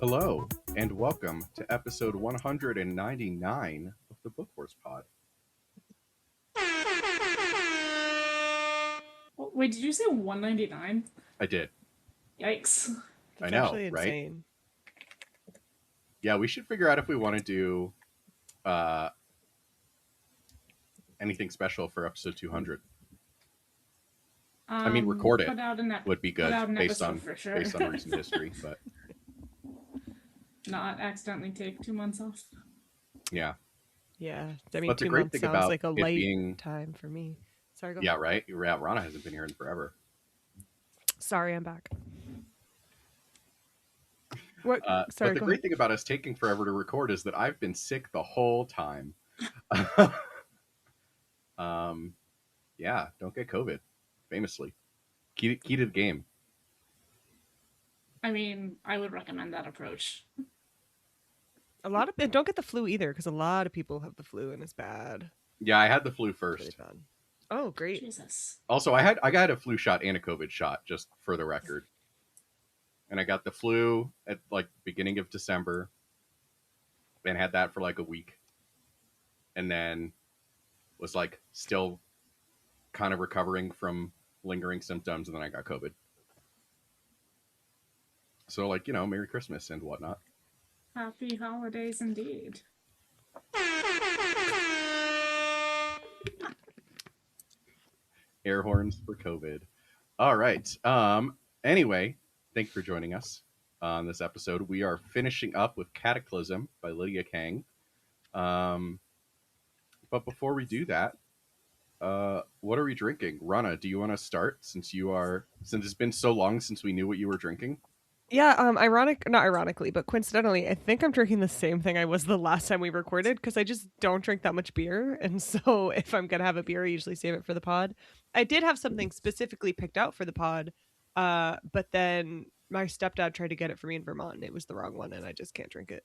Hello, and welcome to episode 199 of the Book Wars Pod. Wait, did you say 199? I did. Yikes. I That's know, actually right? insane. Yeah, we should figure out if we want to do anything special for episode 200. I mean, record it Put out an would be good put out an based on episode for sure. based on recent history, but Not accidentally take 2 months off. yeah. Yeah, I mean, But the 2 great months thing sounds about like a it light being- time for me. Sorry, go Yeah, ahead. right? Yeah, Rana hasn't been here in forever. Sorry, I'm back. What? Sorry, But the go great ahead. thing about us taking forever to record is that I've been sick the whole time. Yeah, don't get COVID, famously. Key to the game. I mean, I would recommend that approach. A lot of don't get the flu either, because a lot of people have the flu and it's bad. Yeah, I had the flu Really first. bad. Oh, great. Jesus. Also, I got a flu shot and a COVID shot, just for the record. And I got the flu at like beginning of December, and had that for like a week, and then was like still kind of recovering from lingering symptoms, and then I got COVID. So, like, Merry Christmas and whatnot. Happy holidays indeed. Air horns for COVID. All right. Anyway, thank you for joining us on this episode. We are finishing up with Cataclysm by Lydia Kang. But before we do that, what are we drinking? Rana, do you want to start since it's been so long since we knew what you were drinking? Yeah, not ironically, but coincidentally, I think I'm drinking the same thing I was the last time we recorded, because I just don't drink that much beer. And so if I'm going to have a beer, I usually save it for the pod. I did have something specifically picked out for the pod, but then my stepdad tried to get it for me in Vermont, and it was the wrong one, and I just can't drink it.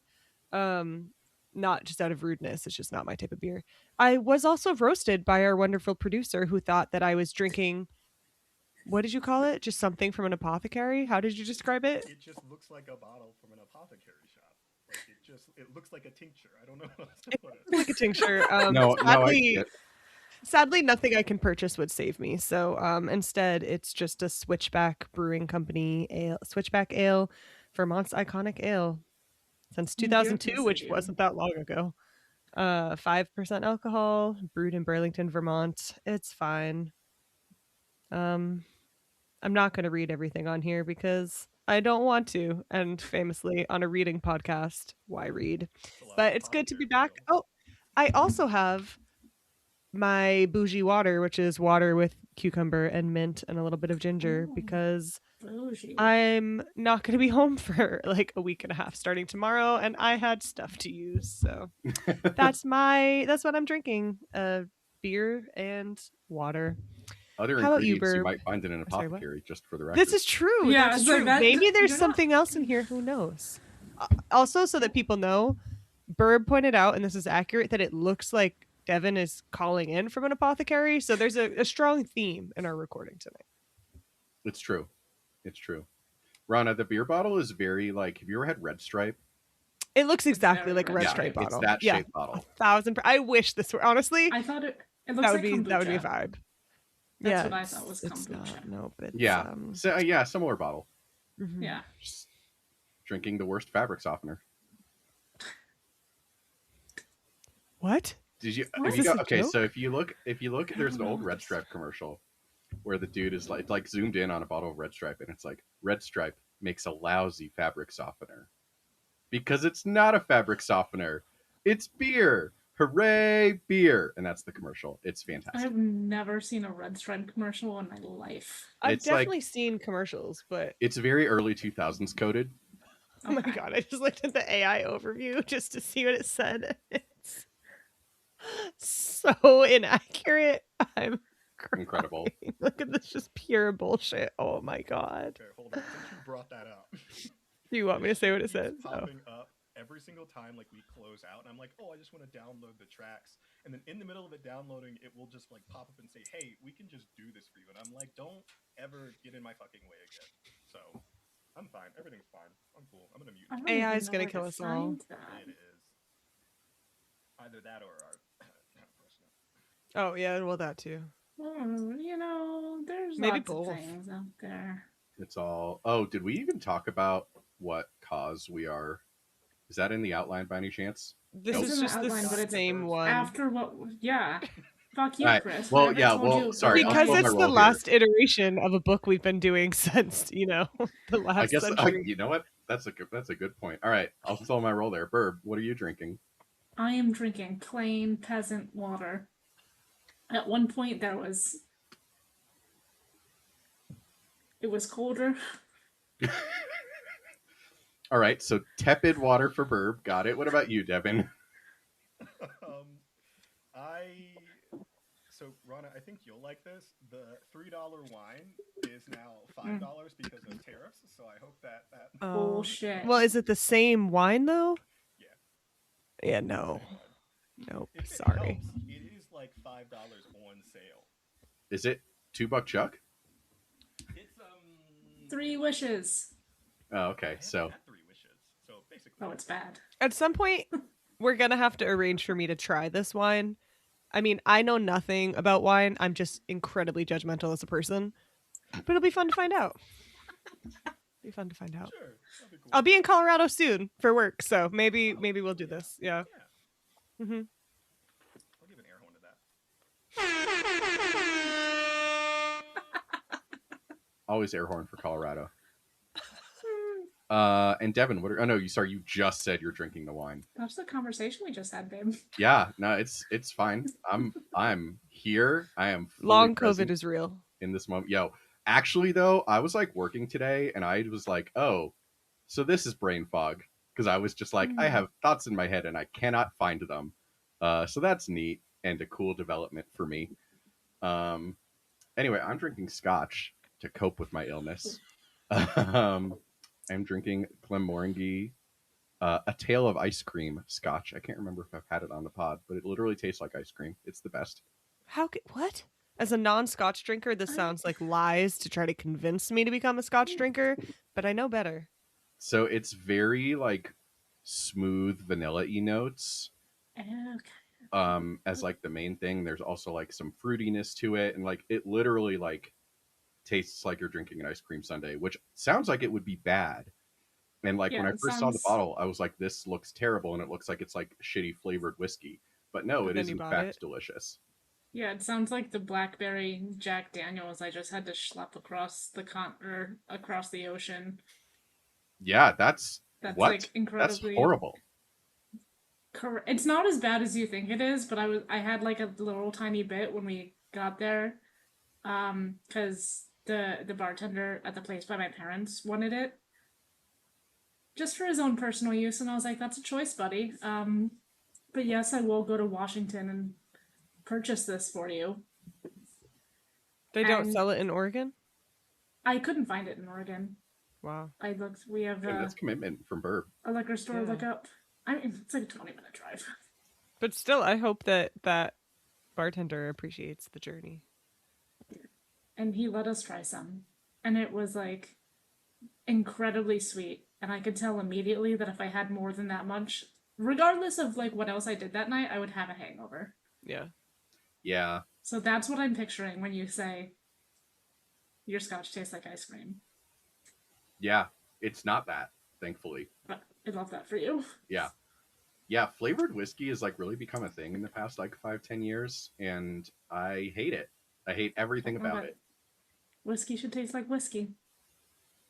Not just out of rudeness, it's just not my type of beer. I was also roasted by our wonderful producer, who thought that I was drinking... What did you call it? Just something from an apothecary? How did you describe it? It just looks like a bottle from an apothecary shop. Like it looks like a tincture. I don't know how else to put it. Like a tincture. No, I see it. Sadly, nothing I can purchase would save me. So instead, it's just a Switchback Brewing Company ale, Switchback Ale, Vermont's iconic ale since 2002, which wasn't that long ago. 5% alcohol, brewed in Burlington, Vermont. It's fine. I'm not going to read everything on here because I don't want to. And famously, on a reading podcast, why read? But it's good to be back. Oh, I also have my bougie water, which is water with cucumber and mint and a little bit of ginger, because I'm not going to be home for like a week and a half starting tomorrow, and I had stuff to use. So that's what I'm drinking. Beer and water. Other How about you, ingredients you Burb? might find in an Sorry, apothecary, just for the record. This is true. Yeah, That's so true. that- Maybe there's you're not- something else in here. Who knows? Also, so that people know, Burb pointed out, and this is accurate, that it looks like Devin is calling in from an apothecary. So there's a strong theme in our recording tonight. It's true. It's true. Rana, the beer bottle is very like. Have you ever had Red Stripe? It looks exactly very like a red. red Yeah, stripe it's bottle. that Yeah, shaped bottle. 1,000%. I wish this were honestly. I thought it looks That would like be a kombucha. vibe. That's yeah, what I thought was it's kombucha. not. Nope. It's, Yeah. So yeah, similar bottle. mhm. Yeah. Just drinking the worst fabric softener. What? Did you? What? If Is you this go, a okay, joke? so if you look, there's an don't old know. Red Stripe commercial where the dude is like zoomed in on a bottle of Red Stripe, and it's like Red Stripe makes a lousy fabric softener because it's not a fabric softener, it's beer. Hooray, beer! And that's the commercial. It's fantastic. I've never seen a Red Stripe commercial in my life. I've It's like- definitely seen commercials, but It's very early 2000s coded. oh my Okay. god, I just looked at the AI overview just to see what it said. It's so inaccurate. I'm Incredible. Look at this, just pure bullshit. Oh my god. Okay, hold on. Since you brought that up, Do you want me to say what it keeps says? Oh. popping up every single time like we close out, and I'm like, oh, I just want to download the tracks, and then in the middle of it downloading, it will just like pop up and say, hey, we can just do this for you, and I'm like, don't ever get in my fucking way again. So I'm fine. Everything's fine. I'm cool. I'm gonna mute. I don't AI even is know gonna where kill to us all. find that. It is either that or our president. Oh yeah, well that too. You know, there's Maybe lots both. of things out there. It's all. Oh, did we even talk about what cause we are? Is that in the outline by any chance? This Nope. It's is in the just the outline, but it's same one. After what? Yeah. Fuck you, Alright, Chris. well, Whatever yeah, told well, you sorry, I'll Because slow my it's the roll here. last iteration of a book we've been doing since, the last I guess century. you know what? That's a good point. All right, I'll slow my roll there. Burb, what are you drinking? I am drinking plain peasant water. At one point, it was colder. All right, so tepid water for Burb. Got it. What about you, Devin? I so Rana, I think you'll like this. The $3 wine is now $5 because of tariffs. So I hope that Oh. Bullshit. Well, is it the same wine though? Yeah. Yeah, no. Same wine. Nope. If it Sorry. helps, it is like $5 on sale. Is it $2 Chuck? It's 3 wishes. Oh, okay. So had 3 wishes. So basically, Oh, it's bad. At some point, we're gonna have to arrange for me to try this wine. I mean, I know nothing about wine. I'm just incredibly judgmental as a person. But it'll be fun to find out. Be fun to find out. sure, that'd be cool. I'll be in Colorado soon for work, so maybe we'll do this. Yeah. Yeah, hmm I'll give an air horn to that. always air horn for Colorado. And Devin, what? Oh no, you just said you're drinking the wine. That's the conversation we just had, babe. Yeah, no, it's fine. I'm here. I am fully Long present COVID is real. in this moment. Yo, actually though, I was like working today, and I was like, oh, so this is brain fog, because I was just like, I have thoughts in my head and I cannot find them. So that's neat and a cool development for me. Anyway, I'm drinking scotch to cope with my illness. I'm drinking Glenmorangie, a Tale of Ice Cream scotch. I can't remember if I've had it on the pod, but it literally tastes like ice cream. It's the best. What? As a non-Scotch drinker, this sounds like lies to try to convince me to become a Scotch drinker, but I know better. So it's very like smooth vanilla-y notes. Okay. As like the main thing. There's also like some fruitiness to it, and like it literally like tastes like you're drinking an ice cream sundae, which sounds like it would be bad. And like Yeah, when I it first saw the sounds- bottle, I was like, this looks terrible, and it looks like it's like shitty flavored whiskey. But no, But it then is you in bought fact it. delicious. Yeah, it sounds like the blackberry Jack Daniels I just had to schlep across across the ocean. Yeah, that's That's what? like That's incredibly horrible. It's not as bad as you think it is, but I had like a little tiny bit when we got there, because the bartender at the place by my parents wanted it, just for his own personal use, and I was like, that's a choice, buddy. But yes, I will go to Washington and purchase this for you. They don't And- sell it in Oregon? I couldn't find it in Oregon. Wow. I looked. We have And that's commitment from Burb. a liquor store Yeah. to look up. I mean, it's like a 20-minute drive. But still, I hope that bartender appreciates the journey. And he let us try some, and it was like incredibly sweet. And I could tell immediately that if I had more than that much, regardless of like what else I did that night, I would have a hangover. Yeah. Yeah. So that's what I'm picturing when you say your scotch tastes like ice cream. Yeah. It's not that, thankfully. But I love that for you. Yeah. Yeah, flavored whiskey has like really become a thing in the past like 5-10 years, and I hate it. I hate everything Don't love about it. it. Whiskey should taste like whiskey.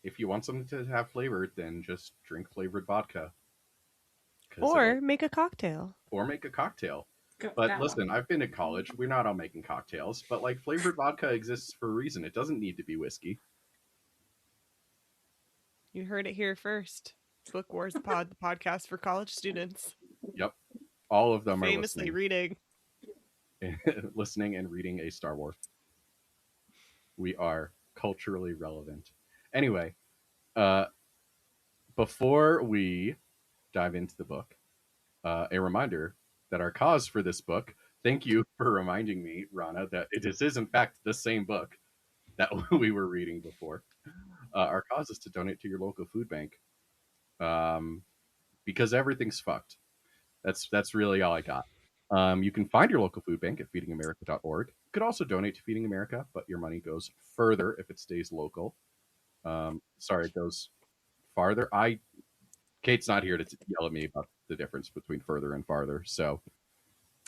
If you want something to have flavored, then just drink flavored vodka. 'Cause Or make a cocktail. or make a cocktail. Go, But that listen, one. I've been to college. We're not all making cocktails, but like flavored vodka exists for a reason. It doesn't need to be whiskey. You heard it here first. Book Wars the podcast for college students. Yep. All of them Famously are reading. listening and reading a Star Wars. We are culturally relevant. Anyway, uh, before we dive into the book, a reminder that our cause for this book, thank you for reminding me, Rana, that it is in fact the same book that we were reading before. Our cause is to donate to your local food bank, um, because everything's fucked. That's really all I got. You can find your local food bank at feedingamerica.org. You could also donate to Feeding America, but your money goes further if it stays local. Sorry, it goes farther. Kate's not here to yell at me about the difference between further and farther, so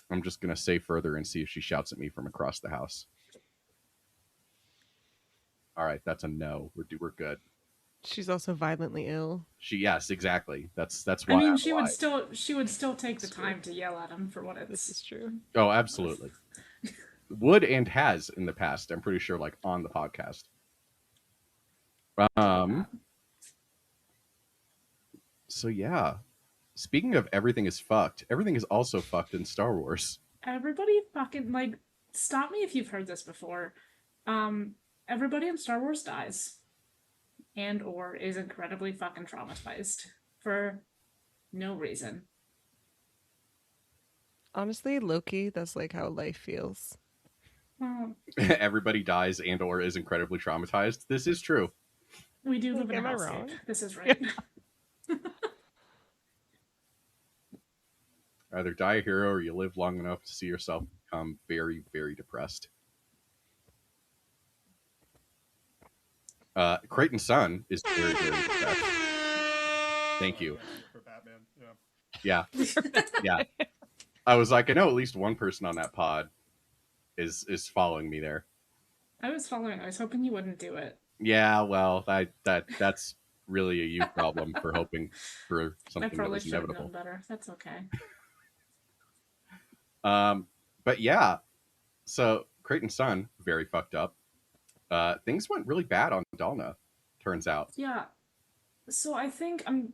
I'm just gonna say further and see if she shouts at me from across the house. All right, that's a no. We're good. She's also violently ill. Yes, exactly. That's I why mean, I'm alive. she would still take the It's true. time to yell at him for what This is it's. true. Oh, absolutely. Would and has in the past. I'm pretty sure, like on the podcast. Um. So yeah. Speaking of everything is fucked, everything is also fucked in Star Wars. Everybody fucking like stop me if you've heard this before. Um, everybody in Star Wars dies, and or is incredibly fucking traumatized for no reason. Honestly, Loki, that's like how life feels. Well, Everybody dies and or is incredibly traumatized. This is true. we do live Like, in a am I hellscape. wrong? This is right. Either die a hero or you live long enough to see yourself become very, very depressed. Creighton's son is very, very depressed. Thank you. For Batman, Yeah, yeah. I was like, I know at least one person on that pod is following me there. I was following. I was hoping you wouldn't do it. Yeah, well, that's really a you problem for hoping for I something that probably was should have known inevitable. better. That's okay. But yeah, so Creighton's son very fucked up. Things went really bad on Dalna. Turns out. Yeah. So I think I'm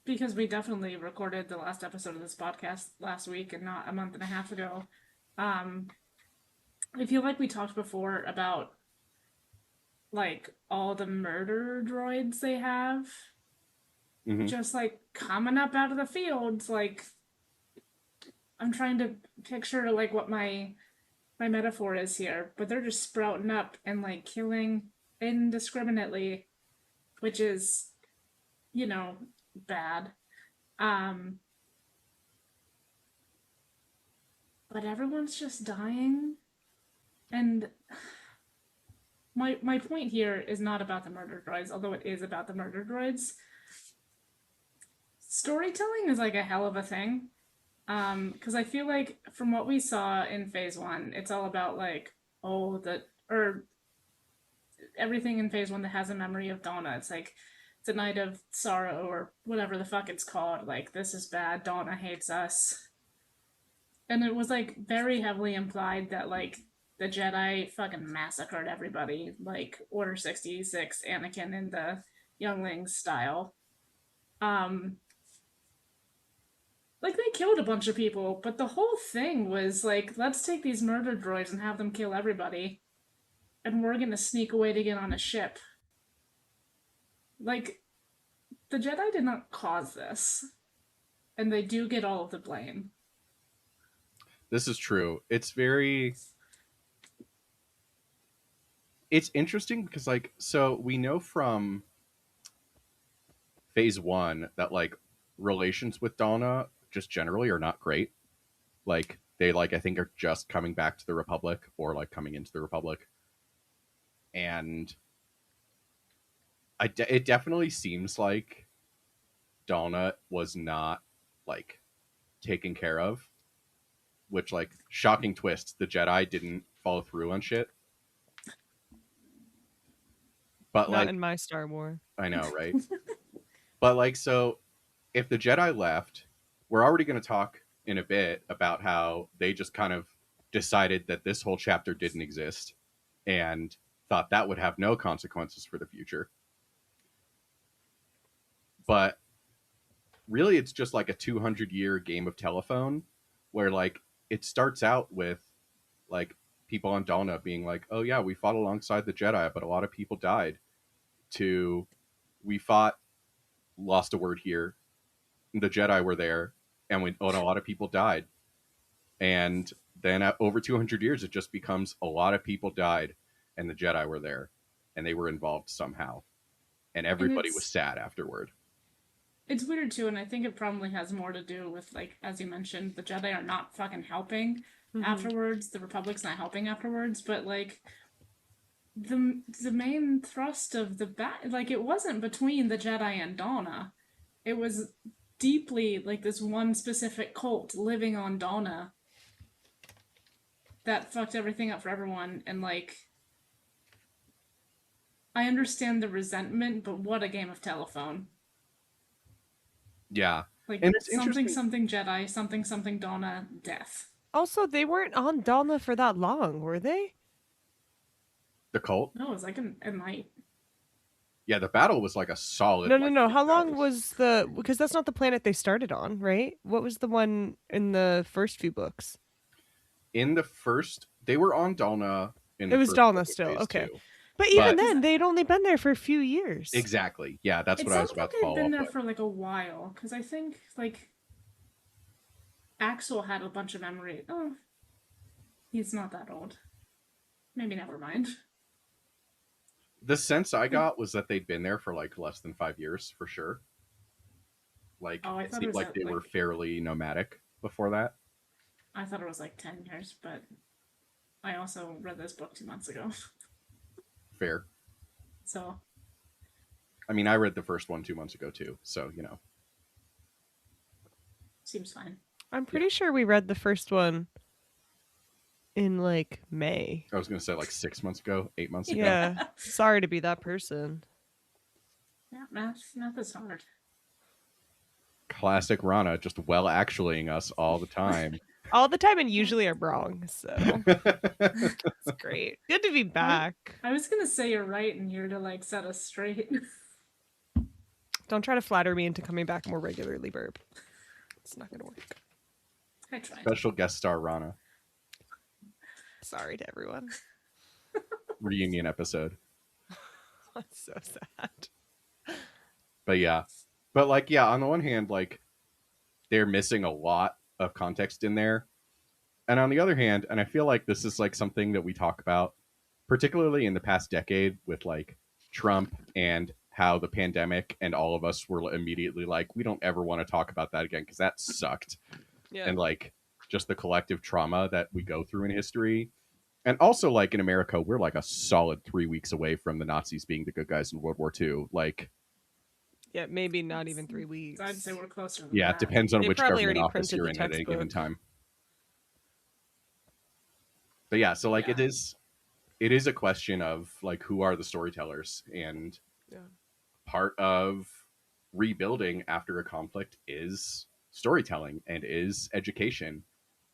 because we definitely recorded the last episode of this podcast last week and not a month and a half ago. Um, I feel like we talked before about like all the murder droids they have Hmm. just like coming up out of the fields. Like I'm trying to picture like what my metaphor is here, but they're just sprouting up and like killing indiscriminately, which is, you know, bad. Um, but everyone's just dying, and my point here is not about the murder droids, although it is about the murder droids. Storytelling is like a hell of a thing. Because I feel like from what we saw in phase one, it's all about like, oh, the or everything in phase one that has a memory of Donna. It's like it's a night of sorrow or whatever the fuck it's called. Like, this is bad. Donna hates us. And it was like very heavily implied that like the Jedi fucking massacred everybody, like Order 66, Anakin in the younglings style. Um, like they killed a bunch of people, but the whole thing was like, let's take these murder droids and have them kill everybody, and we're gonna sneak away to get on a ship. Like, the Jedi did not cause this, and they do get all of the blame. This is true. It's interesting because like so we know from phase one that like relations with Donna just generally are not great. Like they like I think are just coming back to the Republic or like coming into the Republic, and it definitely seems like Donna was not like taken care of. Which like shocking twist, the Jedi didn't follow through on shit. But Not like in my Star Wars. I know, right? But like so if the Jedi left, we're already going to talk in a bit about how they just kind of decided that this whole chapter didn't exist and thought that would have no consequences for the future. But really, it's just like a 200-year game of telephone where, like, it starts out with, like, people on Dalna being like, "Oh yeah, we fought alongside the Jedi, but a lot of people died." To we fought, lost a word here. The Jedi were there, and a lot of people died. And then at over 200 years, it just becomes a lot of people died, and the Jedi were there, and they were involved somehow, and And everybody was sad afterward. it's weird too, and I think it probably has more to do with, like, as you mentioned, the Jedi are not fucking helping afterwards. The Republic's not helping afterwards, but like the main thrust of the like, it wasn't between the Jedi and Donna. It was deeply like this one specific cult living on Donna that fucked everything up for everyone. And like, I understand the resentment, but what a game of telephone. Yeah, Like, and it's something interesting. something Jedi, something something Donna, death. Also, they weren't on Dalna for that long, were they? The cult, No, it was like a night. yeah, the battle was like a solid. No, like, no. 6 How long hours. was because that's not the planet they started on, right? What was the one in the first few books? In the first? They were on Dalna in It the was first Dalna book of still, Phase okay. 2. But even But then, they'd only been there for a few years. exactly, yeah, that's It what I was sounds about like to they've follow been up there with. for like a while, because I think like Axel had a bunch of memory. Oh, he's not that old. Maybe never mind. The sense I got was that they'd been there for like less than 5 years for sure. Like Oh, I it thought it seemed was like at, they were like, fairly nomadic before that. I thought it was like 10 years, but I also read this book 2 months ago, Fair. so I mean, I read the first one 2 months ago too, so you know. seems fine. I'm pretty sure we read the first one in like May. I was gonna say like 6 months ago, 8 months ago. Yeah. Sorry to be that person. Yeah, math is hard. Classic Rana, just well actuallying us all the time. All the time, and usually I'm wrong, so it's great. Good to be back. I was gonna say you're right, and you're to like set us straight. Don't try to flatter me into coming back more regularly, Burb. It's not gonna work. I tried. Special guest star Rana Sorry to everyone. reunion episode. That's so sad. But yeah, but like yeah, on the one hand, like they're missing a lot of context in there, and on the other hand, and I feel like this is like something that we talk about, particularly in the past decade, with like Trump and how the pandemic and all of us were immediately like, we don't ever want to talk about that again because that sucked. Yeah. And like just the collective trauma that we go through in history. And also, like in America, we're like a solid 3 weeks away from the Nazis being the good guys in World War II. Like, Yeah, maybe not even 3 weeks. I'd say we're closer than yeah, that. it depends on They which probably government already office printed you're the in at any given textbook. time. But yeah, so like Yeah. it is a question of like who are the storytellers, and Yeah. part of rebuilding after a conflict is storytelling and is education,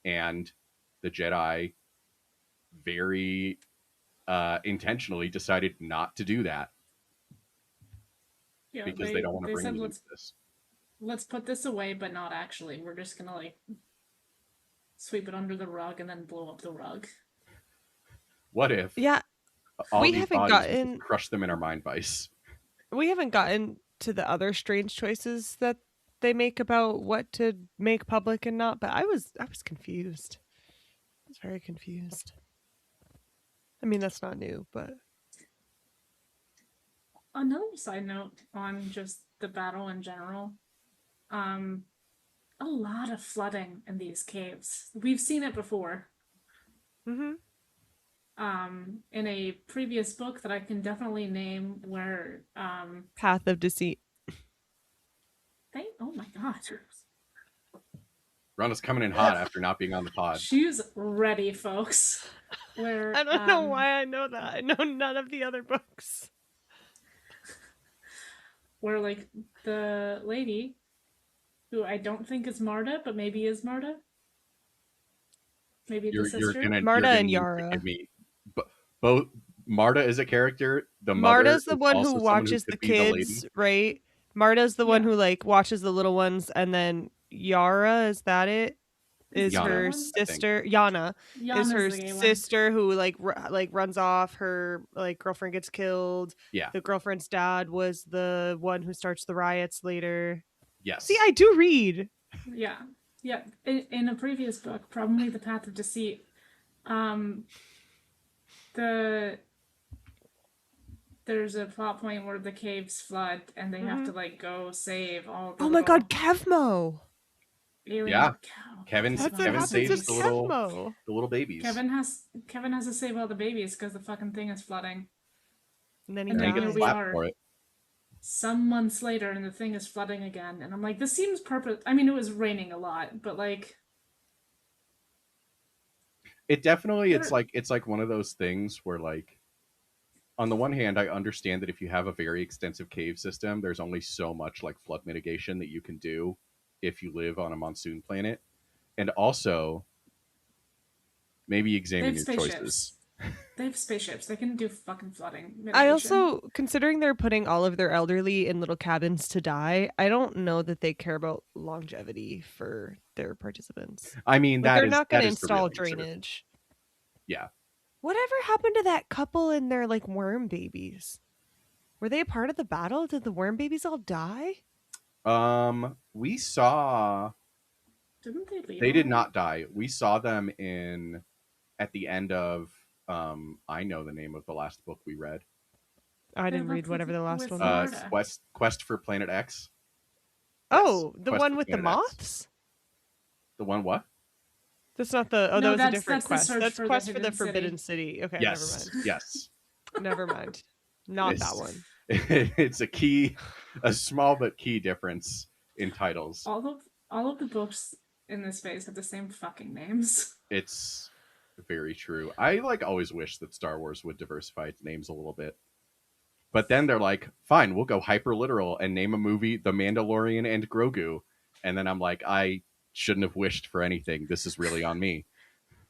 and the Jedi very intentionally decided not to do that Yeah, because they don't want to they bring said me into this. let's put this away, but not actually. We're just gonna like sweep it under the rug and then blow up the rug. What if Yeah, all we these haven't bodies we gotten- just crush them in our mind vice? we haven't gotten to the other strange choices that they make about what to make public and not, but I was confused. I was very confused. I mean, that's not new, but Another side note on just the battle in general, a lot of flooding in these caves. We've seen it before. mm-hmm. In a previous book that I can definitely name, where Path of Deceit. oh my god, Rana's coming in hot after not being on the pod. she's ready, folks. Where I don't know why I know that. I know none of the other books. where like the lady, who I don't think is Marta, but maybe is Marta. Maybe the sister. Marta you're and need to Yara. give me both. Marta is a character. The Marta's the mother is one also who someone watches could the be kids, lady. right? Marta's the one Yeah. who like watches the little ones, and then Yara, is that it? is Yana, her one? sister. Yana is Yana's her the gay one. sister who like runs off. Her like girlfriend gets killed. Yeah. The girlfriend's dad was the one who starts the riots later. Yes. See, I do read. Yeah. Yeah. In a previous book, probably The Path of Deceit, the there's a plot point where the caves flood and they have to like go save all the Oh my god, little Kevmo. alien Yeah. cow. Kevin's That's what Kevin happens saves with the little Kevmo. babies. Kevin has to save all the babies because the fucking thing is flooding. And then he And And he then gets here dies. we slapped are for it. some months later and the thing is flooding again. And I'm like, this seems purpose. I mean, it was raining a lot, but like, It definitely There- it's like one of those things where like on the one hand I understand that if you have a very extensive cave system, there's only so much like flood mitigation that you can do if you live on a monsoon planet. And also maybe they examine have your spaceships. choices. They have spaceships. They can do fucking flooding mitigation. I also, considering they're putting all of their elderly in little cabins to die, I don't know that they care about longevity for their participants. I mean Like, they're not going that to is the real install answer. drainage. Yeah. Whatever happened to that couple and their like worm babies? Were they a part of the battle? Did the worm babies all die? We saw Didn't they leave? they did already? not die. We saw them at the end of I know the name of the last book we read. I They didn't read left whatever with- the last with one Florida. was. Quest for Planet X. Oh, Yes, the Quest one for with the Planet X. moths? The one what? That's not the. Oh, No, that was a that's- different that's the quest. search That's for the Quest for the Hidden City. Forbidden City. Okay, Yes. never mind. Yes. Never mind. Not that It's- one. It's a small but key difference in titles. All of the books in this phase have the same fucking names. It's very true. I like always wish that Star Wars would diversify its names a little bit. But then they're like, fine, we'll go hyper literal and name a movie The Mandalorian and Grogu. And then I'm like, I shouldn't have wished for anything. This is really on me.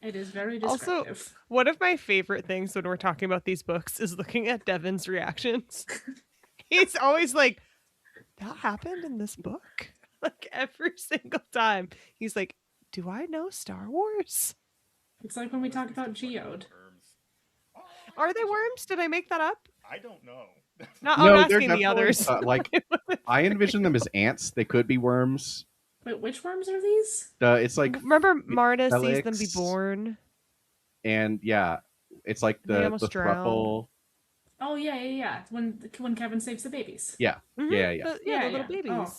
It is very Also, descriptive. one of my favorite things when we're talking about these books is looking at Devin's reactions. He's always like, that happened in this book? Like every single time. He's like, do I know Star Wars? It's like when we talk about Geode. Worms. Oh, Are they worms? Did I make that up? I don't know. No, No, I'm they're asking the definitely, others. like, I envision them as ants. They could be worms. Wait, which worms are these? It's like, Remember Marta sees them be Felix. born? and yeah, it's like They the almost drown. thruple. Oh yeah. When Kevin saves the babies. Yeah, Mhm. yeah, yeah. The little babies. Oh.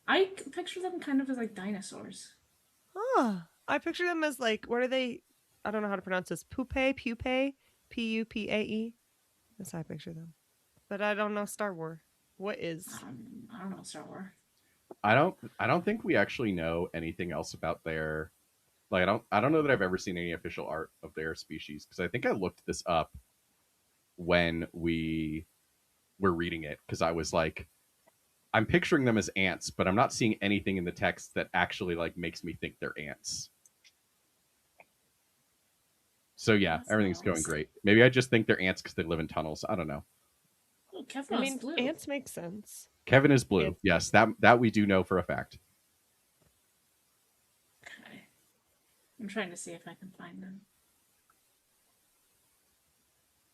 I picture them kind of as like dinosaurs. I picture them as like, what are they? I don't know how to pronounce this. Pupae, Pupae. That's how I picture them. But I don't know Star Wars. What is? I don't know Star Wars. I don't think we actually know anything else about their, like, I don't know that I've ever seen any official art of their species, because I think I looked this up when we were reading it, because I was like, I'm picturing them as ants, but I'm not seeing anything in the text that actually like makes me think they're ants. So yeah, That's everything's nice. going great. Maybe I just think they're ants because they live in tunnels. I don't know. Oh, Kevin I mean, blue. ants make sense. Kevin is blue. Ants. Yes, that we do know for a fact. Okay. I'm trying to see if I can find them.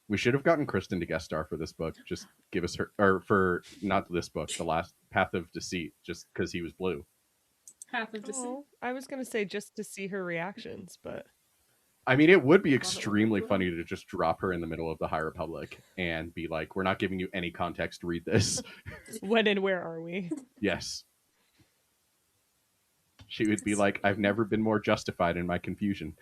We should have gotten Kristen to guest star for this book. Just give us her, or for not this book, the last Path of Deceit, just because he was blue. Path of Deceit. Oh, I was gonna say just to see her reactions, but I mean, it would be Love it. extremely funny to just drop her in the middle of the High Republic and be like, "We're not giving you any context. Read this." when and where are we? Yes. She would be like, "I've never been more justified in my confusion."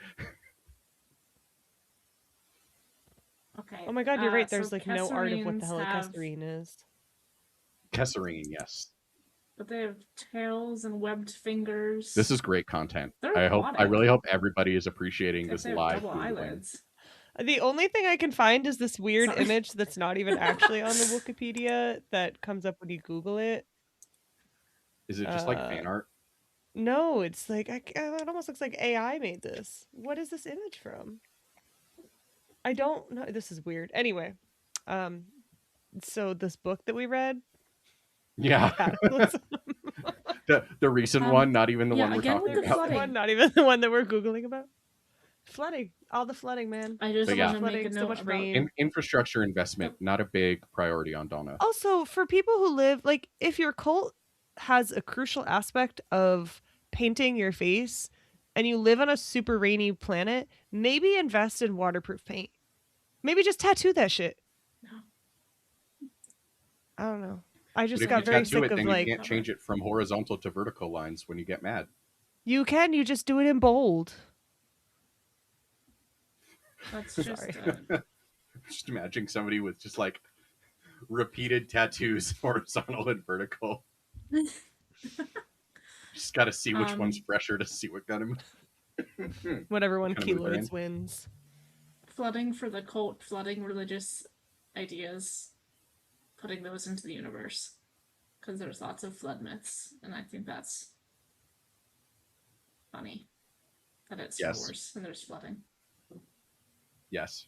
Okay. Oh my god, you're right. There's so like no art of what the Kesserines hell a have- Kesserine is. Kesserine, yes. But they have tails and webbed fingers. This is great content. They're I aquatic. really hope everybody is appreciating If this they have live double Googling. eyelids. The only thing I can find is this weird Sorry. image that's not even actually on the Wikipedia that comes up when you Google it. Is it just like Uh, fan art? No, it's like it almost looks like AI made this. What is this image from? I don't know. This is weird. Anyway, so this book that we read, Yeah. Cataclysm. The recent Um, one, not even the yeah, one we're again talking with the about. flooding. One, not even the one that we're googling about. Flooding, all the flooding, man. I just But yeah. want to make a Flooding, so note much about rain. Infrastructure investment, not a big priority on Donna. Also, for people who live, like, if your cult has a crucial aspect of painting your face and you live on a super rainy planet, maybe invest in waterproof paint. Maybe just tattoo that shit. No. I don't know. I But just if you got very tattoo sick it, of, then you like, can't change it from horizontal to vertical lines when you get mad. you just do it in bold. That's just Sorry. Just imagining somebody with just like repeated tattoos, horizontal and vertical. Just got to see which one's fresher to see what kind of Whatever one kind of mood they're keyloads in. wins. flooding for the cult, flooding religious ideas, putting those into the universe. Because there's lots of flood myths, and I think that's funny that it's Star Yes. Wars and there's flooding. Yes.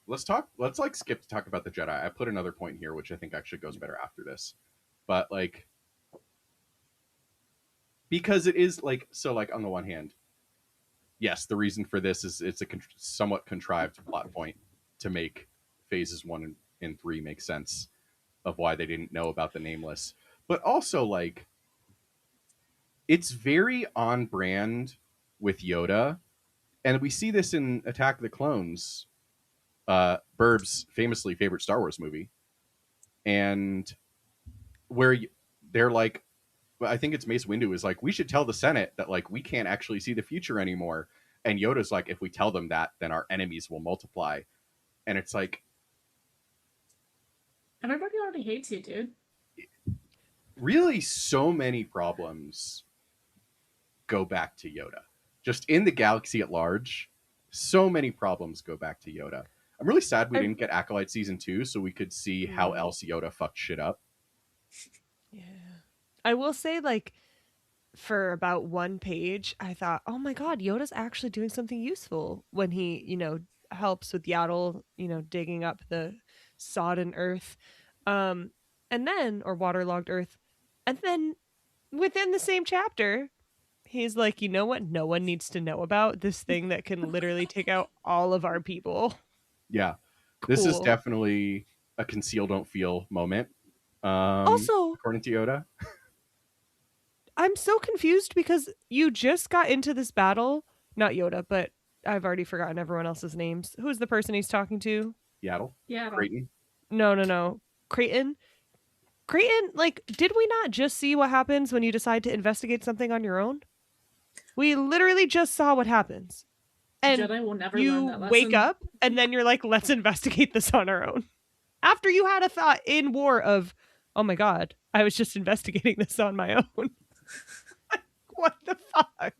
Let's like skip to talk about the Jedi. I put another point here which I think actually goes better after this. But like, because it is like, so like on the one hand, yes, the reason for this is it's a somewhat contrived plot point to make phases 1 and 3 make sense of why they didn't know about the Nameless. But also like, it's very on brand with Yoda, and we see this in Attack of the Clones, Burb's famously favorite Star Wars movie, and where they're like, I think it's Mace Windu is like, we should tell the Senate that like we can't actually see the future anymore, and Yoda's like, if we tell them that, then our enemies will multiply, and it's like, Everybody already hates you, dude. really, so many problems go back to Yoda. Just in the galaxy at large, so many problems go back to Yoda. I'm really sad we didn't get Acolyte Season 2 so we could see how else Yoda fucked shit up. Yeah. I will say, like, for about one page, I thought, oh my god, Yoda's actually doing something useful when he, helps with Yaddle, digging up the sodden earth. And then, or waterlogged earth. And then within the same chapter, he's like, you know what no one needs to know about? This thing that can literally take out all of our people. Yeah. Cool. This is definitely a conceal don't feel moment. Also, according to Yoda. I'm so confused because you just got into this battle, not Yoda, but I've already forgotten everyone else's names. Who's the person he's talking to? Yaddle? Yeah. Creighton? No. Creighton? Creighton, like, did we not just see what happens when you decide to investigate something on your own? We literally just saw what happens. And Jedi will never learn you that lesson. wake up and then you're like, let's investigate this on our own. After you had a thought in war of, oh my god, I was just investigating this on my own. What the fuck?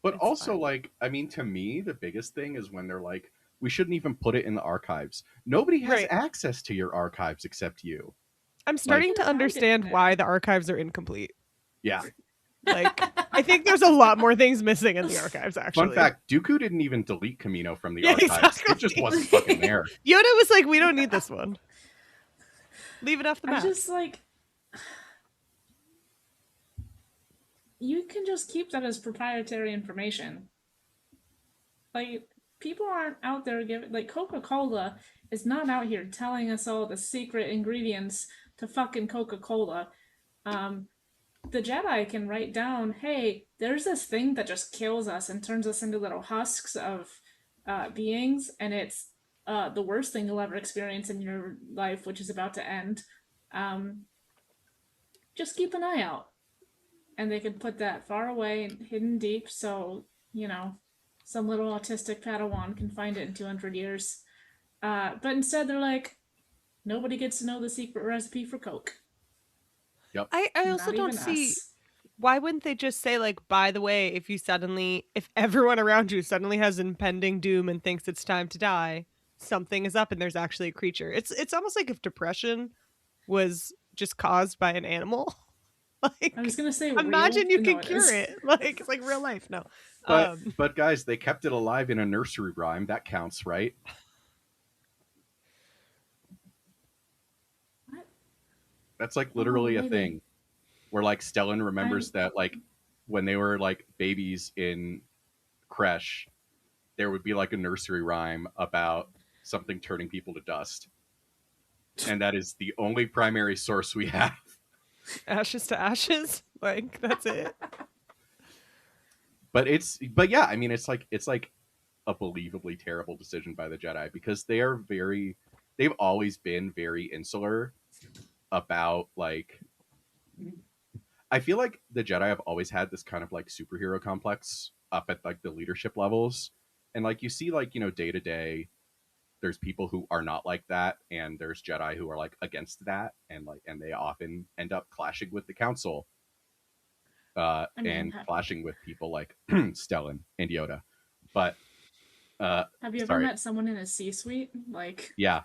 But It's also, fine. like, I mean, to me, the biggest thing is when they're like, we shouldn't even put it in the archives. Nobody has Right. access to your archives except you. I'm starting Like- to understand why the archives are incomplete. Yeah. Like, I think there's a lot more things missing in the archives, actually. Fun fact, Dooku didn't even delete Camino from the Yeah, archives. exactly. It just wasn't fucking there. Yoda was like, we don't need this one. Leave it off the I map. just like, you can just keep that as proprietary information. Like, people aren't out there giving, like, Coca-Cola is not out here telling us all the secret ingredients to fucking Coca-Cola. The Jedi can write down, hey, there's this thing that just kills us and turns us into little husks of beings, and it's the worst thing you'll ever experience in your life, which is about to end. Just keep an eye out. And they can put that far away and hidden deep so, some little autistic Padawan can find it in 200 years. But instead, they're like, nobody gets to know the secret recipe for Coke. Yep. I also Not don't even see us. why wouldn't they just say, like, by the way, if everyone around you suddenly has impending doom and thinks it's time to die, something is up and there's actually a creature. It's almost like if depression was just caused by an animal. Like, I was gonna say, imagine real, you no, can cure is. it. Like, it's like real life. No. But guys, they kept it alive in a nursery rhyme. That counts, right? That's like Oh, literally a maybe. thing where like Stellan I'm remembers that like when they were like babies in creche, there would be like a nursery rhyme about something turning people to dust. And that is the only primary source we have. Ashes to ashes. Like that's it. But yeah, I mean it's like a believably terrible decision by the Jedi because they've always been very insular about like I feel like the Jedi have always had this kind of like superhero complex up at like the leadership levels. And like you see like, day to day there's people who are not like that and there's Jedi who are like against that and they often end up clashing with the council I mean, and clashing with people like Stellan and Yoda. But have you ever sorry, met someone in a C-suite? Like, yeah,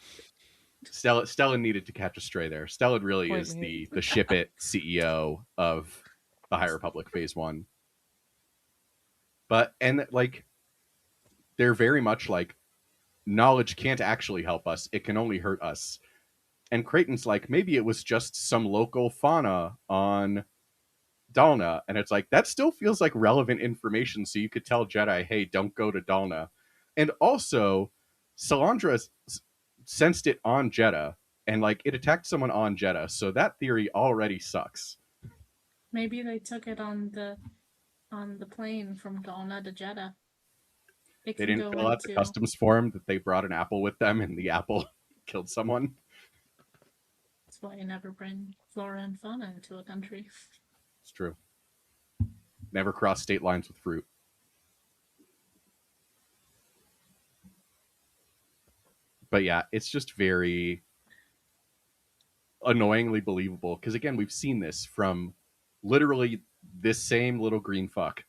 Stellan needed to catch a stray there. Stellan really Point is made. the ship it CEO of the High Republic Phase One. But and like they're very much like knowledge can't actually help us; it can only hurt us. And Creighton's like maybe it was just some local fauna on Dalna, and it's like that still feels like relevant information. So you could tell Jedi, hey, don't go to Dalna. And also, Salandra sensed it on Jeddah, and like it attacked someone on Jeddah. So that theory already sucks. maybe they took it on the plane from Dalna to Jeddah. It They can didn't go fill out the into. customs form that they brought an apple with them, and the apple killed someone. That's why you never bring flora and fauna into a country. It's true. Never cross state lines with fruit. But yeah, it's just very annoyingly believable because again, we've seen this from literally this same little green fuck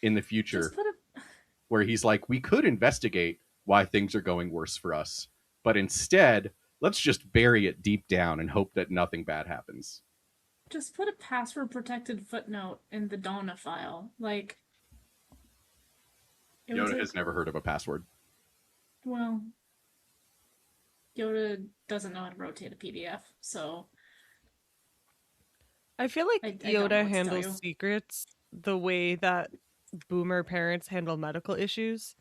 in the Just future put a where he's like, we could investigate why things are going worse for us, but instead, let's just bury it deep down and hope that nothing bad happens. just put a password protected footnote in the Donna file. Like it would Yoda take. has never heard of a password. Well, Yoda doesn't know how to rotate a PDF, so I feel like I don't know Yoda what to tell handles you. secrets the way that boomer parents handle medical issues.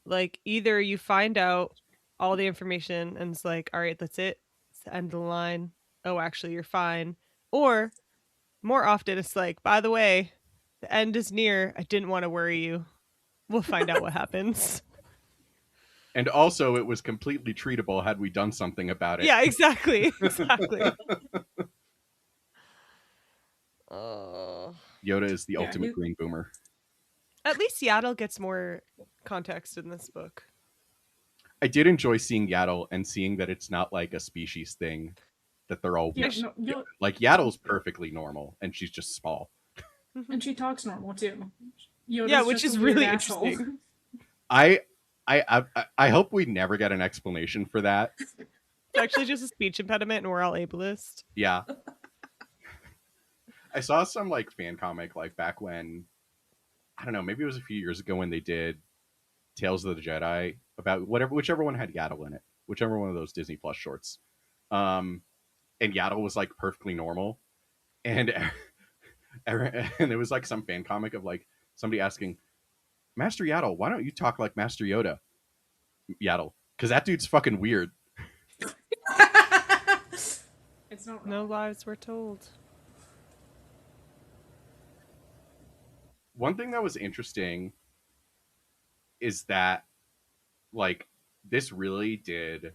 Like either you find out all the information and it's like, all right, that's it. It's the end of the line. Oh, actually, you're fine. Or more often, it's like, by the way, the end is near. I didn't want to worry you. We'll find out what happens. And also, it was completely treatable had we done something about it. Yeah, exactly. Exactly. Oh. Yoda is the Yeah, ultimate green boomer. At least Seattle gets more context in this book. I did enjoy seeing Yaddle and seeing that it's not like a species thing, that they're all yeah, weird. no, Like, Yaddle's perfectly normal, and she's just small. and she talks normal too. Yoda's Yeah, which just is a weird really asshole. interesting. I hope we never get an explanation for that. It's actually just a speech impediment and we're all ableist. Yeah. I saw some like fan comic like back when I don't know, maybe it was a few years ago when they did Tales of the Jedi about whichever one had Yaddle in it, whichever one of those Disney Plus shorts. Um and Yaddle was like perfectly normal. And and it was like some fan comic of like somebody asking, Master Yaddle, why don't you talk like Master Yoda? Yaddle, because that dude's fucking weird. It's not wrong. No lies were told. One thing that was interesting is that like this really did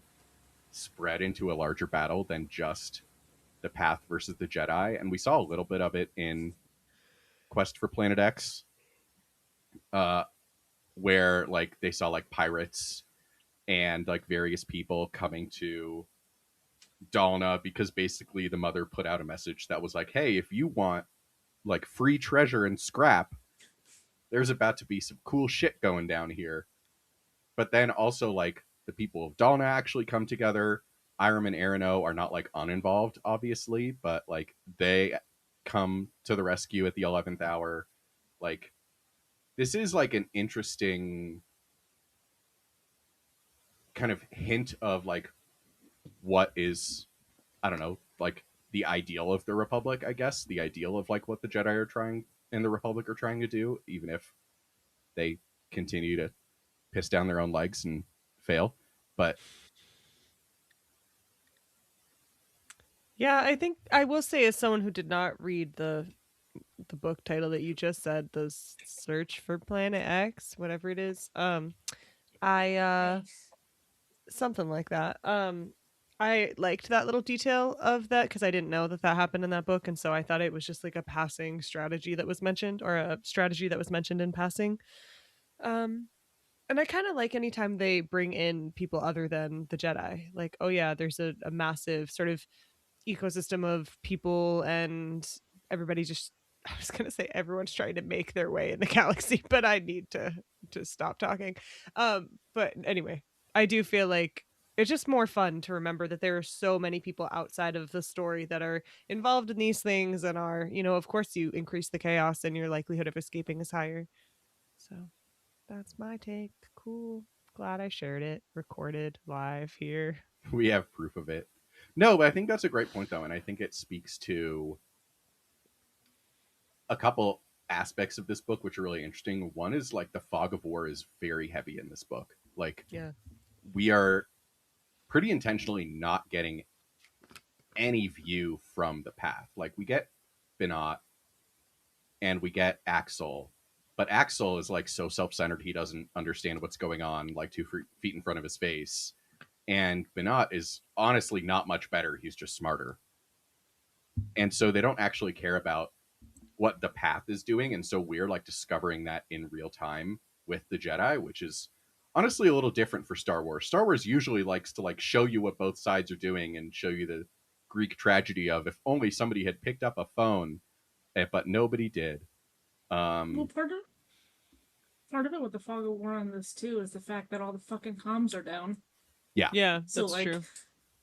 spread into a larger battle than just the Path versus the Jedi, and we saw a little bit of it in Quest for Planet X, uh, where like they saw like pirates and like various people coming to Dalna because basically the mother put out a message that was like, hey, if you want like free treasure and scrap, there's about to be some cool shit going down here. But then also like the people of Dalna actually come together. Iram and Arano are not like uninvolved, obviously, but like they come to the rescue at the 11th hour. Like this is like an interesting kind of hint of like what is I don't know, like the ideal of the Republic, I guess, the ideal of like what the Jedi are trying and the Republic are trying to do, even if they continue to piss down their own legs and fail. But Yeah, I think I will say, as someone who did not read the book title that you just said, the Search for Planet X, whatever it is, I Nice. something like that. I liked that little detail of that because I didn't know that that happened in that book, and so I thought it was just like a passing strategy that was mentioned, or a strategy that was mentioned in passing. Um, and I kind of like anytime they bring in people other than the Jedi. Like, oh yeah, there's a massive sort of ecosystem of people, and everybody just, I was gonna say everyone's trying to make their way in the galaxy, but I need to stop talking. But anyway, I do feel like it's just more fun to remember that there are so many people outside of the story that are involved in these things and are, of course you increase the chaos and your likelihood of escaping is higher. So that's my take. Cool. Glad I shared it. Recorded live here. we have proof of it. No, but I think that's a great point though, and I think it speaks to a couple aspects of this book which are really interesting. One is like the fog of war is very heavy in this book. Like Yeah. we are pretty intentionally not getting any view from the path. Like we get Binot and we get Axel, but Axel is like so self-centered he doesn't understand what's going on like 2 feet in front of his face. And Binot is honestly not much better. He's just smarter. And so they don't actually care about what the path is doing. And so we're like discovering that in real time with the Jedi, which is honestly a little different for Star Wars. Star Wars usually likes to like show you what both sides are doing and show you the Greek tragedy of if only somebody had picked up a phone, but nobody did. Well, Um, part of it with the fog of war on this too is the fact that all the fucking comms are down. yeah, Yeah, So that's like true.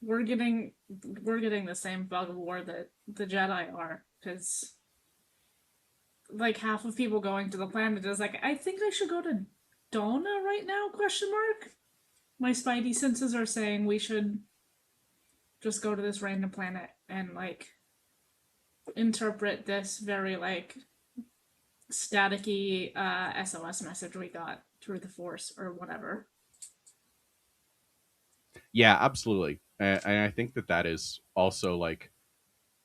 we're getting we're getting the same fog of war that the Jedi are, because like half of people going to the planet is like, I think I should go to Dona right now? Question mark. My spidey senses are saying we should just go to this random planet and like interpret this very like staticky SOS message we got through the Force or whatever. yeah, absolutely. And I think that that is also like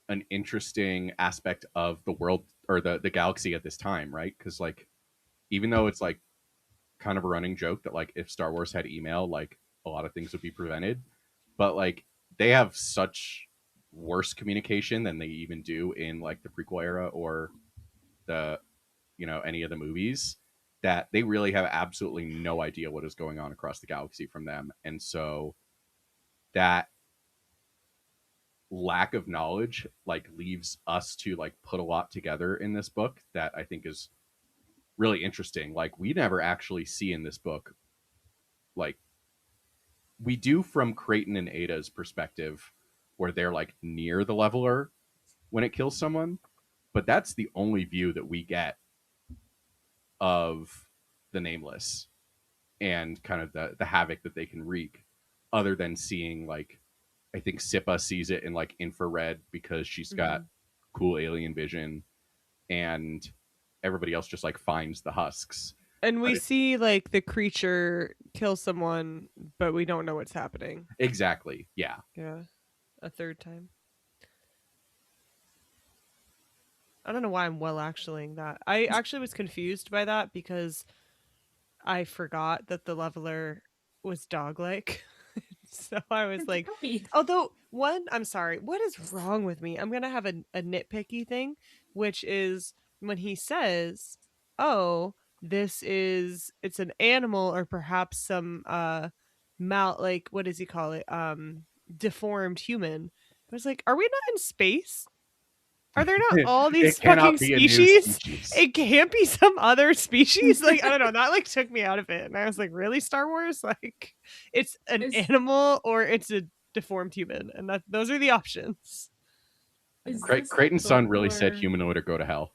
an interesting aspect of the world or the galaxy at this time, right? Because like even though it's like kind of a running joke that like if Star Wars had email, like a lot of things would be prevented. But like they have such worse communication than they even do in like the prequel era or the any of the movies, that they really have absolutely no idea what is going on across the galaxy from them. And so that lack of knowledge like leaves us to like put a lot together in this book that I think is really interesting. Like we never actually see in this book, like we do from Creighton and Ada's perspective, where they're like near the leveler when it kills someone, but that's the only view that we get of the nameless and kind of the havoc that they can wreak, other than seeing like I think Sippa sees it in like infrared because she's got Mhm. cool alien vision, and everybody else just like finds the husks. And But we see like the creature kill someone, but we don't know what's happening. exactly, yeah. Yeah, a third time. I don't know why I'm well actuallying that. I actually was confused by that because I forgot that the leveler was dog-like. So I was It's a like, puppy. although one, I'm sorry, what is wrong with me? I'm gonna have a nitpicky thing, which is when he says, "Oh, it's an animal or perhaps some like what does he call it? Deformed human." I was like, are we not in space? Are there not all these It fucking cannot be a new species? species. It can't be some other species. Like, I don't know. That like took me out of it. And I was like, really, Star Wars? Like, it's an Is animal or it's a deformed human. And those are the options. I don't is know. this the Creighton's son book really said where humanoid or go to hell.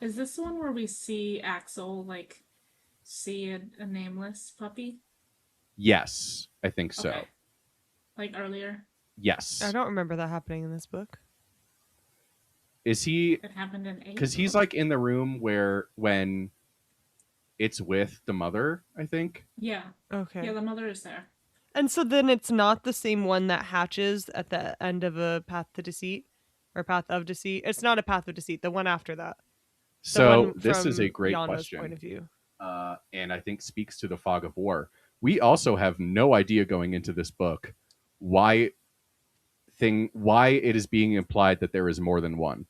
is this the one where we see Axel like see a nameless puppy? Yes, I think Okay. so. like earlier. Yes. I don't remember that happening in this book. Is he? It happened in 8. Because he's like in the room when it's with the mother, I think. Yeah. Okay. Yeah, the mother is there. And so then it's not the same one that hatches at the end of a Path to Deceit or Path of Deceit. It's not a Path of Deceit. The one after that. The So one this is a from great Yana's question, point of view. and I think speaks to the fog of war. We also have no idea going into this book why it is being implied that there is more than one,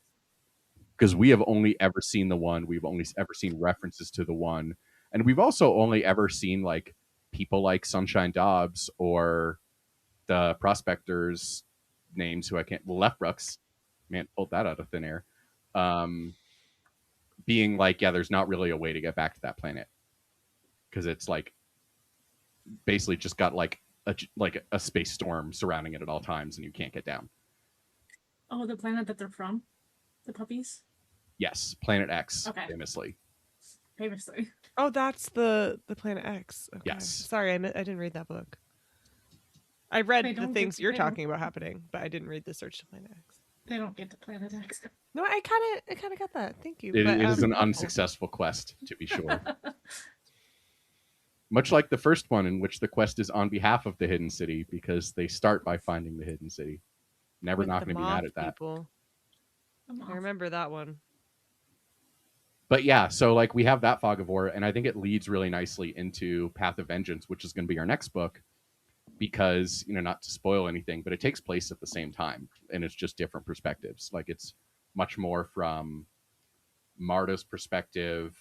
because we have only ever seen the one. We've only ever seen references to the one, and we've also only ever seen like people like Sunshine Dobbs or the prospectors names who I can't. Well, Lefbrooks, man, pulled that out of thin air. Um, Being like, yeah, there's not really a way to get back to that planet because it's like basically just got like a space storm surrounding it at all times, and you can't get down. Oh, the planet that they're from? The puppies? Yes, Planet X, Okay. famously. Famously. Oh, that's the Planet X. Okay. Yes. Sorry, I didn't read that book. I read They the don't things get- you're they don't- talking about happening, but I didn't read the Search to Planet X. They don't get to Planet X. No, I kind of got that. Thank you. It but, is an cool. unsuccessful quest, to be sure. Much like the first one, in which the quest is on behalf of the hidden city, because they start by finding the hidden city. Never With not the going to be mad moth at that. people. I remember that one. But yeah, so like we have that fog of war, and I think it leads really nicely into Path of Vengeance, which is going to be our next book, because not to spoil anything, but it takes place at the same time, and it's just different perspectives. Like it's much more from Marta's perspective,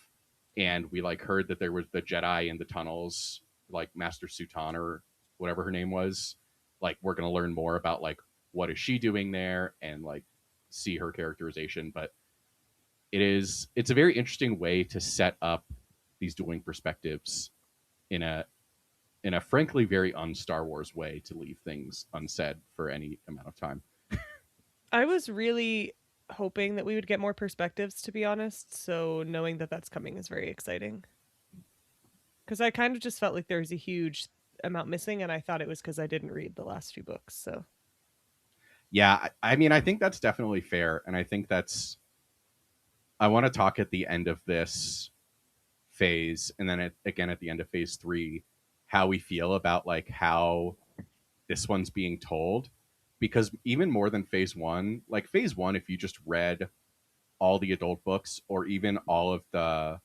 and we like heard that there was the Jedi in the tunnels, like Master Sutan or whatever her name was. Like we're going to learn more about like what is she doing there, and like see her characterization. But it's a very interesting way to set up these dueling perspectives in a frankly very un-Star Wars way, to leave things unsaid for any amount of time. I was really hoping that we would get more perspectives, to be honest. So knowing that that's coming is very exciting. Because I kind of just felt like there was a huge amount missing, and I thought it was because I didn't read the last few books. So Yeah, I mean, I think that's definitely fair, and I think I want to talk at the end of this phase, and then again at the end of phase 3, how we feel about like how this one's being told, because even more than phase 1, like phase 1, if you just read all the adult books or even all of the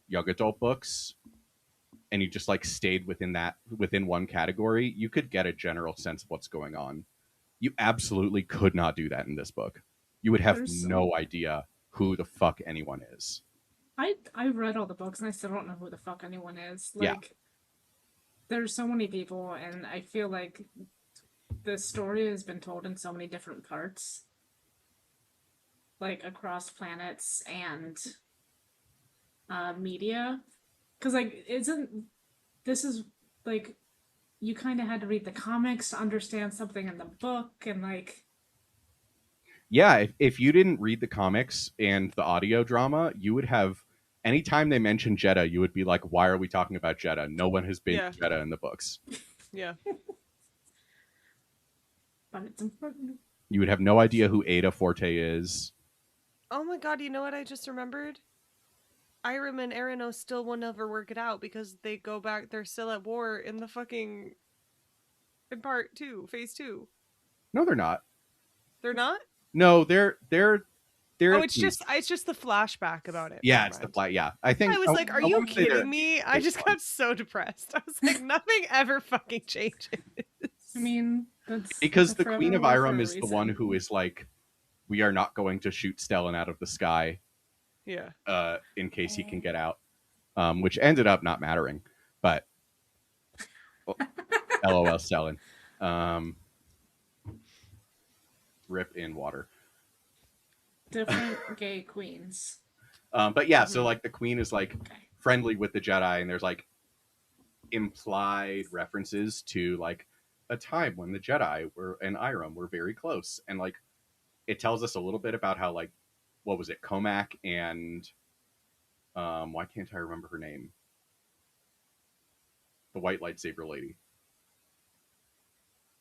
young adult books, and you just like stayed within one category, you could get a general sense of what's going on. You absolutely could not do that in this book. You would have no idea who the fuck anyone is. I read all the books and I still don't know who the fuck anyone is. Like, Yeah. There's so many people, and I feel like the story has been told in so many different parts, like across planets and media. Because like, this is like, you kind of had to read the comics to understand something in the book, and like, Yeah, if you didn't read the comics and the audio drama, you would have, anytime they mention Jeddah, you would be like, why are we talking about Jeddah? No one has been to Jeddah in the books. yeah. but it's important. You would have no idea who Ada Forte is. Oh my god, you know what I just remembered? Irem and Erino still will never work it out because they go back, they're still at war in the fucking, in part 2, phase 2. No, they're not. They're not? No, they're Oh, it's just the flashback about it. Yeah, Never it's the mind. flat. Yeah, I think I was like, are you won't say they're- kidding me? I just got so depressed. I was like, nothing ever fucking changes. I mean, that's because a the forever Queen of war for Irem a is the reason. one who is like, we are not going to shoot Stellan out of the sky Yeah. in case he can get out, which ended up not mattering. But LOL Stellan. Rip in water. different gay queens. But yeah, so like the Queen is like Okay. friendly with the Jedi, and there's like implied references to like a time when the Jedi and Irem were very close, and like it tells us a little bit about how like, what was it, Comac and why can't I remember her name? The white lightsaber lady.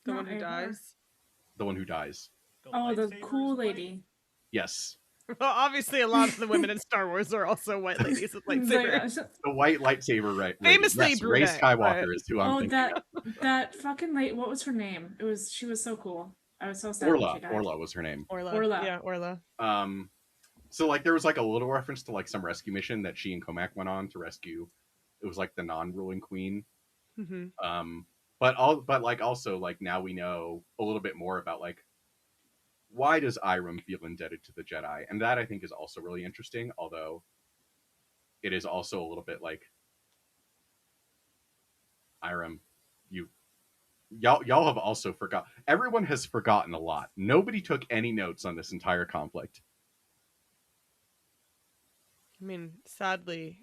The Not one who Avar. dies. The one who dies. Oh, the lightsaber is cool white. lady. Yes. Well, obviously, a lot of the women in Star Wars are also white ladies with It's like, lightsabers. The white lightsaber lady. Famously Yes, Rey brunette, Skywalker but- is who I'm oh, thinking of. that fucking lady. What was her name? She was so cool. I was so sad when she died. Orla was her name. Orla. Yeah, Orla. So like there was like a little reference to like some rescue mission that she and Comac went on to rescue. It was like the non-ruling queen. Mm-hmm. But like also like now we know a little bit more about like why does Irem feel indebted to the Jedi, and that I think is also really interesting. Although it is also a little bit like Irem, y'all have also forgot. Everyone has forgotten a lot. Nobody took any notes on this entire conflict. I mean, sadly,